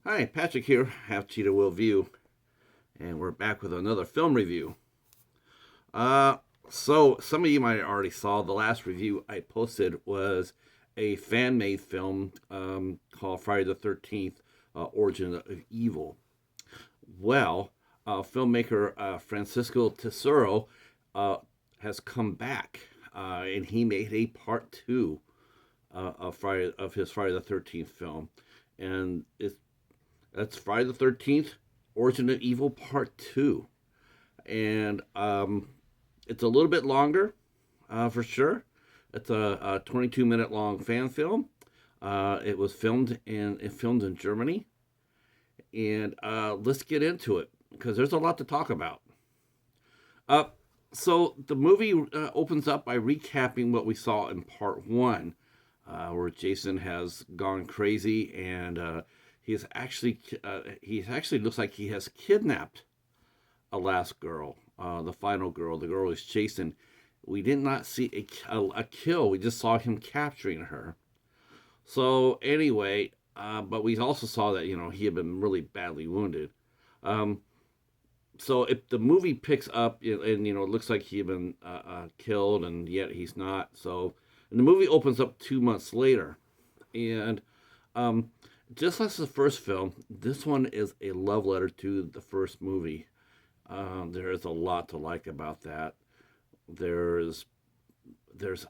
Hi, Patrick here, Half Cheetah Will View, and we're back with another film review. Uh, so some of you might have already saw the last review I posted was a fan-made film called Friday the 13th, Origin of Evil. Well, filmmaker Francesco Tesauro uh, has come back, and he made a part two of his Friday the 13th film, and that's Friday the 13th, Origin of Evil Part 2. And it's a little bit longer, for sure. It's a 22-minute long fan film. It was filmed in Germany. And let's get into it because there's a lot to talk about. Uh, so the movie opens up by recapping what we saw in Part 1, where Jason has gone crazy and he actually looks like he has kidnapped a last girl, the final girl. The girl is chasing. We did not see a kill. We just saw him capturing her. So anyway, but we also saw that he had been really badly wounded. Um, so if the movie picks up and it looks like he had been killed and yet he's not. So and the movie opens up 2 months later, and um, just like the first film, this one is a love letter to the first movie. There is a lot to like about that. There's there's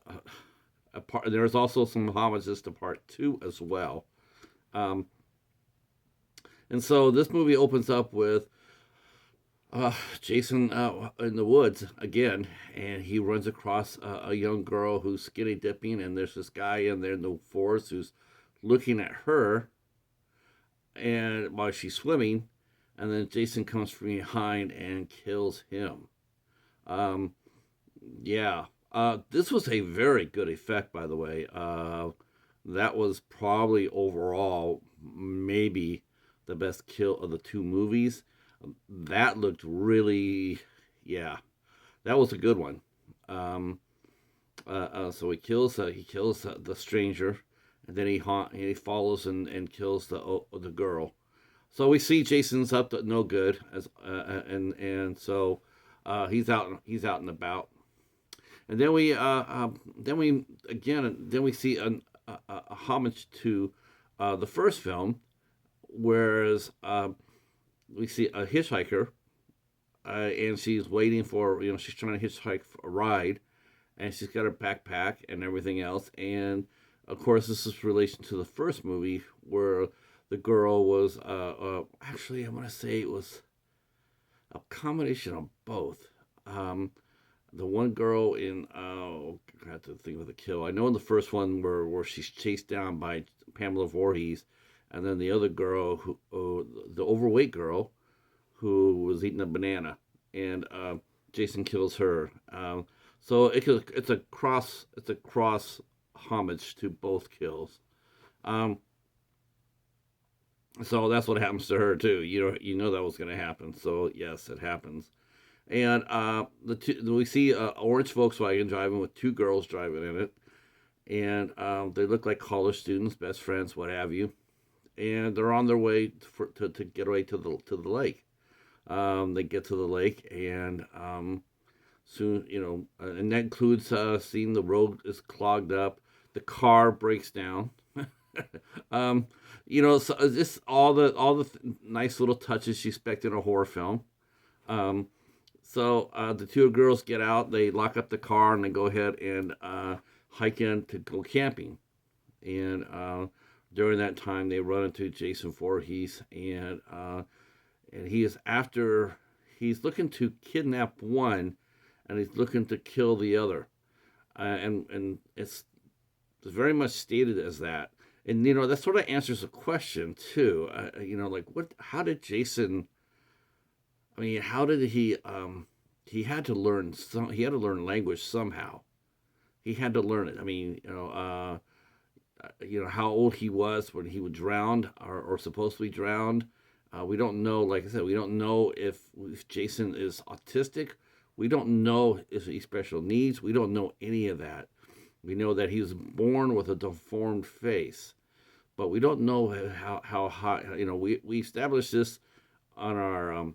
a part. There's also some homages to part two as well. Um, and so this movie opens up with Jason in the woods again, and he runs across a young girl who's skinny dipping, and there's this guy in there in the forest who's looking at her, and while she's swimming, and then Jason comes from behind and kills him. Um, yeah, this was a very good effect, by the way. That was probably overall maybe the best kill of the two movies. That looked really, yeah, that was a good one. Um, so he kills the stranger, and then he follows and kills the girl. So we see Jason's up to no good and so he's out and about, and then we see a homage to the first film, whereas we see a hitchhiker, and she's waiting for she's trying to hitchhike a ride, and she's got her backpack and everything else, and of course this is relation to the first movie where the girl was actually I want to say it was a combination of both. The one girl in I have to think of the kill. I know in the first one where she's chased down by Pamela Voorhees, and then the other girl the overweight girl who was eating a banana, and Jason kills her. So it's a cross homage to both kills. Um, so that's what happens to her too. You know that was going to happen. So yes, it happens. And we see a orange Volkswagen driving with two girls driving in it, and they look like college students, best friends, what have you. And they're on their way to get away to the lake. They get to the lake, and soon, and that includes seeing the road is clogged up, the car breaks down. um, so just all the nice little touches you expect in a horror film. Um, so the two girls get out, they lock up the car, and they go ahead and hike in to go camping. And during that time, they run into Jason Voorhees, and he's looking to kidnap one, and he's looking to kill the other, and it's very much stated as that. And that sort of answers a question too. Like what? How did Jason? I mean, how did he? He had to learn some. He had to learn language somehow. He had to learn it. I mean, how old he was when he was drowned or supposed to be drowned. We don't know. Like I said, we don't know if Jason is autistic. We don't know if he special needs. We don't know any of that. We know that he was born with a deformed face. but we don't know how high. We established this on our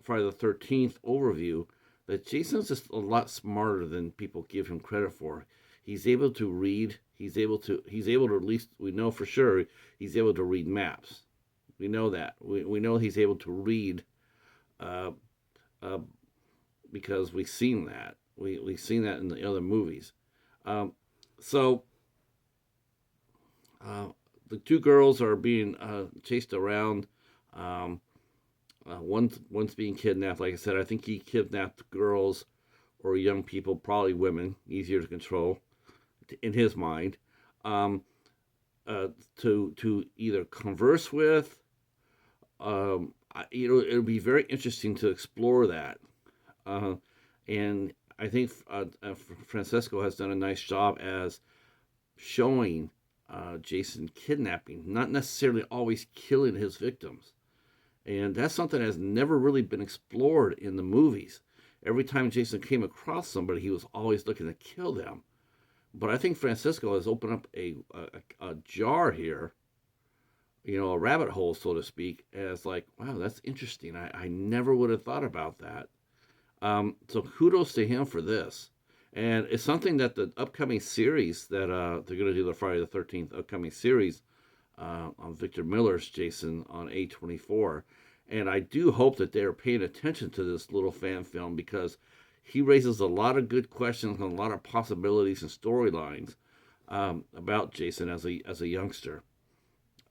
Friday the 13th overview that Jason's just a lot smarter than people give him credit for. He's able to read. He's able to at least we know for sure he's able to read maps. We know that. We know he's able to read uh, uh, because we've seen that. We've seen that in the other movies. Um, so uh, the two girls are being chased around. Um, one's being kidnapped. Like I said, I think he kidnapped girls or young people, probably women, easier to control in his mind, um, to either converse with. It would be very interesting to explore that. Uh, and I think Francesco has done a nice job as showing Jason kidnapping, not necessarily always killing his victims. And that's something that has never really been explored in the movies. Every time Jason came across somebody, he was always looking to kill them. But I think Francisco has opened up a jar here, a rabbit hole, so to speak, as like, wow, that's interesting. I never would have thought about that. So kudos to him for this. And it's something that the upcoming series that they're going to do, the Friday the 13th upcoming series on Victor Miller's Jason on A24. And I do hope that they're paying attention to this little fan film because he raises a lot of good questions and a lot of possibilities and storylines about Jason as a youngster.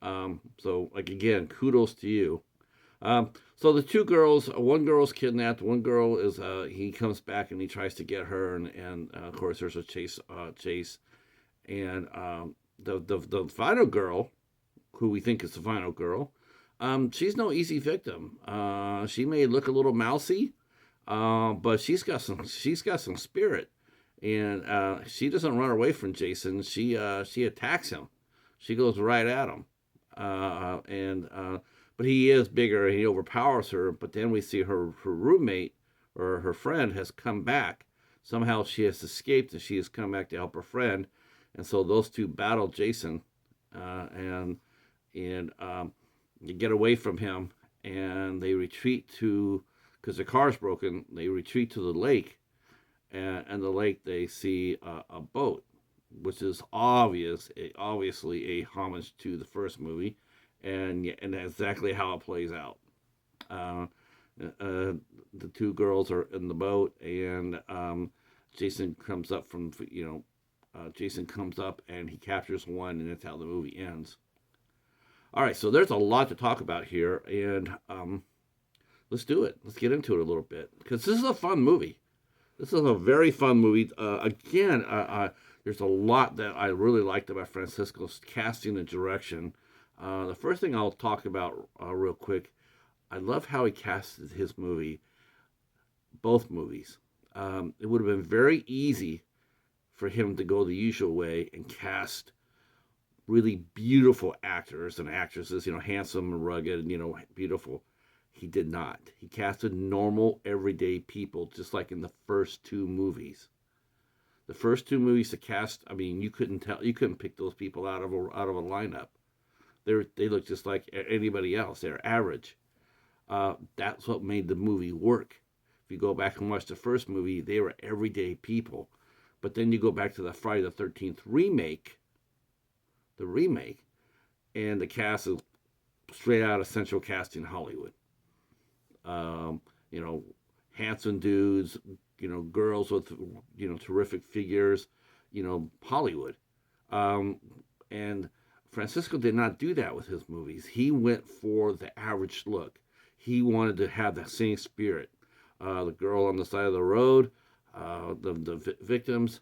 So, like, again, kudos to you. So the two girls, one girl's kidnapped. One girl is he comes back and he tries to get her, and of course there's a chase, and the final girl, who we think is the final girl, she's no easy victim. She may look a little mousy, but she's got some spirit, and she doesn't run away from Jason. She attacks him. She goes right at him, and but he is bigger and he overpowers her. But then we see her roommate or her friend has come back. Somehow she has escaped and she has come back to help her friend, and so those two battle Jason, and you get away from him, and they retreat to because the car's broken. They retreat to the lake, and the lake they see a boat, which is obviously a homage to the first movie, and that's exactly how it plays out. Uh, the two girls are in the boat, and Jason comes up from Jason comes up and he captures one, and that's how the movie ends. All right, so there's a lot to talk about here, and let's do it. Let's get into it a little bit because this is a fun movie. This is a very fun movie. Again, there's a lot that I really liked about Francisco's casting and direction. The first thing I'll talk about real quick, I love how he casted his movie, both movies. It would have been very easy for him to go the usual way and cast really beautiful actors and actresses, handsome and rugged and, beautiful. He did not. He casted normal, everyday people, just like in the first two movies. The first two movies to cast, I mean, you couldn't pick those people out of a lineup. They look just like anybody else. They're average. That's what made the movie work. If you go back and watch the first movie, they were everyday people. But then you go back to the Friday the 13th remake, and the cast is straight out of Central Casting Hollywood. Um, you know, handsome dudes, girls with, terrific figures, Hollywood. And Francisco did not do that with his movies. He went for the average look. He wanted to have that same spirit. The girl on the side of the road, the victims.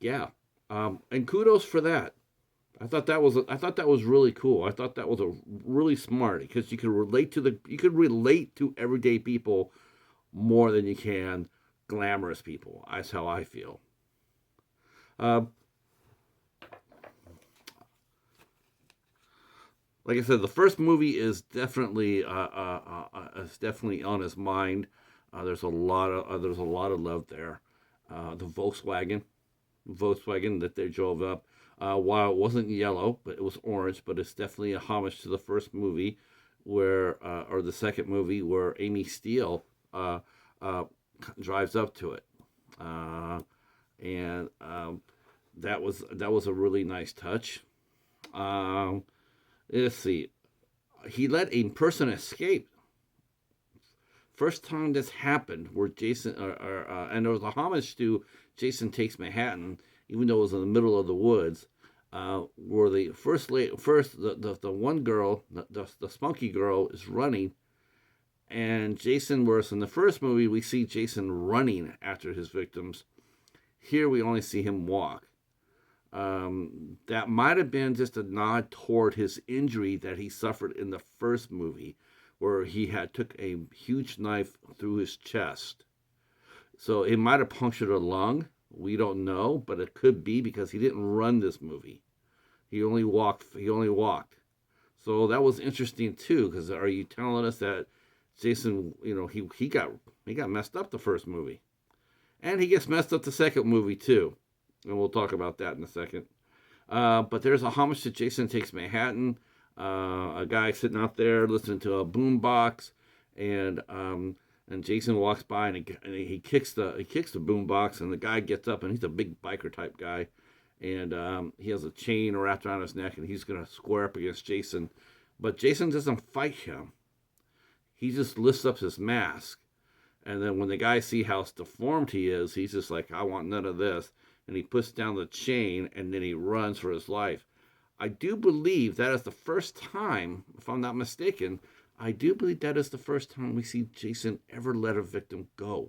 Yeah. And kudos for that. I thought that was really cool. I thought that was a really smart because you could relate to everyday people more than you can glamorous people. That's how I feel. Uh, like I said, the first movie is definitely on his mind. There's a lot of love there. The Volkswagen. Volkswagen that they drove up. While it wasn't yellow, but it was orange, but it's definitely a homage to the first movie, or the second movie, where Amy Steele uh, drives up to it, uh, and that was a really nice touch. Um, let's see. He let a person escape. First time this happened, where and there was a homage to Jason Takes Manhattan, even though it was in the middle of the woods, where the first the one girl, the spunky girl, is running, and Jason, whereas in the first movie we see Jason running after his victims, here we only see him walk. That might have been just a nod toward his injury that he suffered in the first movie, where he had took a huge knife through his chest. So it might have punctured a lung. We don't know, but it could be because he didn't run this movie. He only walked. He only walked. So that was interesting too. Because are you telling us that Jason, he got messed up the first movie, and he gets messed up the second movie too, and we'll talk about that in a second. But there's a homage to Jason Takes Manhattan. A guy sitting out there listening to a boombox, and Jason walks by, and he kicks the boombox, and the guy gets up, and he's a big biker type guy, and he has a chain wrapped around his neck, and he's gonna square up against Jason, but Jason doesn't fight him. He just lifts up his mask, and then when the guy see how deformed he is, he's just like, I want none of this, and he puts down the chain, and then he runs for his life. I do believe that is the first time, if I'm not mistaken, I do believe that is the first time we see Jason ever let a victim go.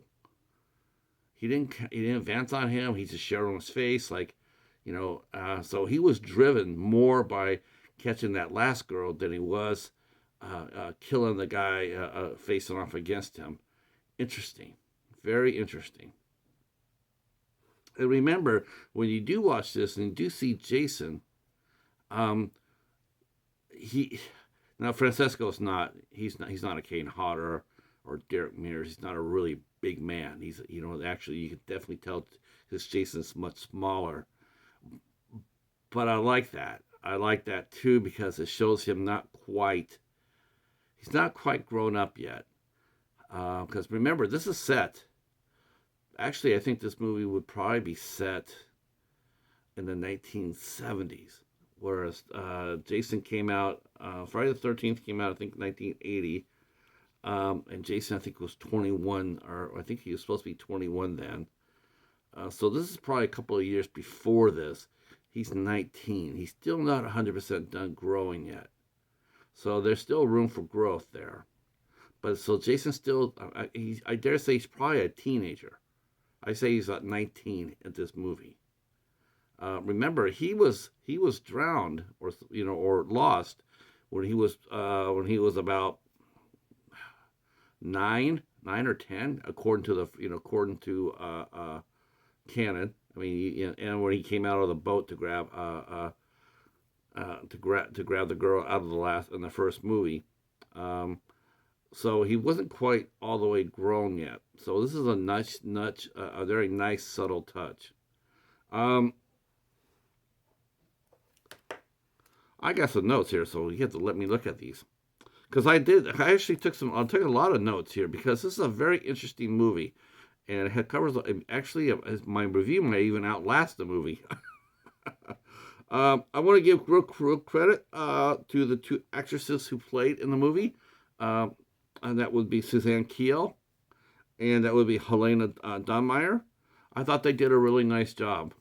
He didn't advance on him. He just shared on his face, so he was driven more by catching that last girl than he was killing the guy facing off against him. Interesting, very interesting. And remember, when you do watch this and you do see Jason, um, he now Francesco's not. He's not a Kane Hodder or Derek Mears. He's not a really big man. Actually, you can definitely tell this Jason's much smaller. But I like that. I like that too because it shows him he's not quite grown up yet. Because remember, this is set. Actually, I think this movie would probably be set in the 1970s, whereas Jason came out. Friday the 13th came out, I think, 1980, and Jason, I think, was 21, or I think he was supposed to be 21 then. So this is probably a couple of years before this. He's 19. He's still not 100% done growing yet. So there's still room for growth there. But so Jason's still, I dare say he's probably a teenager. I say he's at 19 at this movie. Remember, he was drowned or lost when he was about nine or 10, according to canon. I mean, and when he came out of the boat to grab the girl out of in the first movie. So he wasn't quite all the way grown yet. So this is a very nice subtle touch. I got some notes here, so you have to let me look at these because I actually took a lot of notes here because this is a very interesting movie, and it covers actually my review might even outlast the movie. I want to give real credit to the two actresses who played in the movie. And that would be Suzanne Keel, and that would be Helena Donmeyer. I thought they did a really nice job.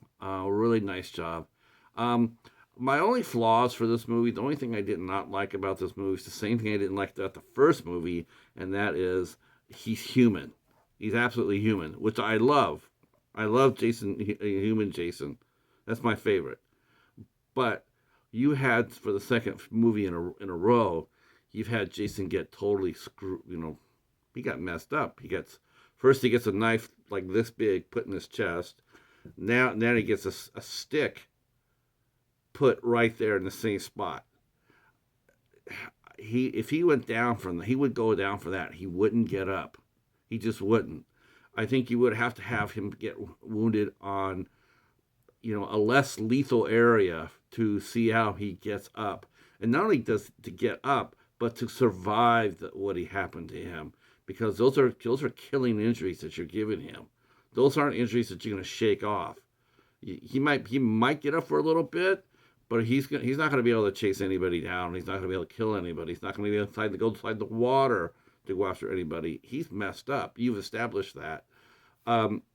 My only flaws for this movie, the only thing I did not like about this movie is the same thing I didn't like about the first movie, and that is he's human. He's absolutely human, which I love. I love Jason, human Jason. That's my favorite. But you had, for the second movie in a row, you've had Jason get totally screwed. He got messed up. He gets a knife like this big put in his chest. Now he gets a stick put right there in the same spot. If he went down he would go down for that. He wouldn't get up. He just wouldn't. I think you would have to have him get wounded on a less lethal area to see how he gets up, and not only does to get up, but to survive what happened to him, because those are killing injuries that you're giving him. Those aren't injuries that you're going to shake off. He might get up for a little bit, but he's not going to be able to chase anybody down. He's not going to be able to kill anybody. He's not going to be able to go inside the water to go after anybody. He's messed up. You've established that.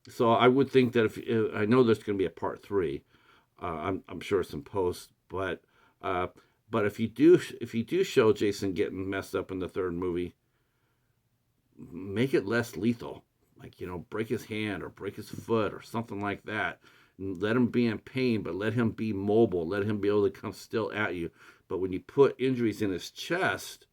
So I would think that if I know there's going to be a part 3, I'm sure it's in post, but if you do show Jason getting messed up in the third movie, make it less lethal. Like, break his hand or break his foot or something like that. Let him be in pain, but let him be mobile. Let him be able to come still at you. But when you put injuries in his chest,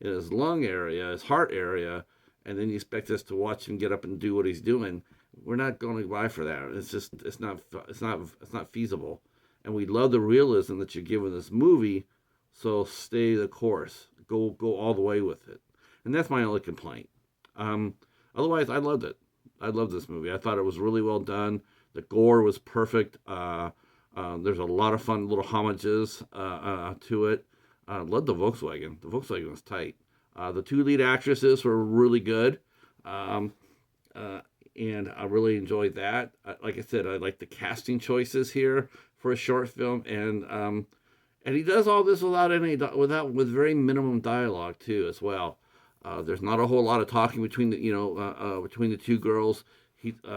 in his lung area, his heart area, and then you expect us to watch him get up and do what he's doing, we're not going to buy for that. It's not feasible. And we love the realism that you're giving this movie. So stay the course. Go all the way with it. And that's my only complaint. Otherwise, I loved it. I loved this movie. I thought it was really well done. The gore was perfect. There's a lot of fun little homages to it. Loved the Volkswagen. The Volkswagen was tight. The 2 lead actresses were really good. And I really enjoyed that. Like I said, I like the casting choices here for a short film, and he does all this with very minimum dialogue too, as well. There's not a whole lot of talking between the 2 girls.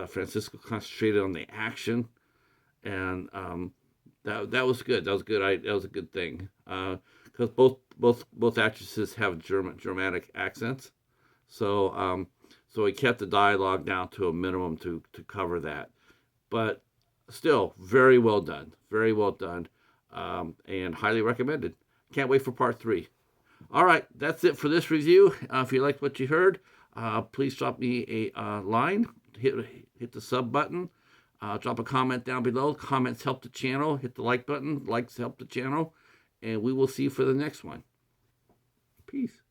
Francisco concentrated on the action, and that was good. That was good. That was a good thing, because both actresses have dramatic accents, so he kept the dialogue down to a minimum to cover that. But still, very well done. Very well done, and highly recommended. Can't wait for part 3. All right, that's it for this review. If you liked what you heard, please drop me a line. Hit the sub button. Drop a comment down below. Comments help the channel. Hit the like button. Likes help the channel. And we will see you for the next one. Peace.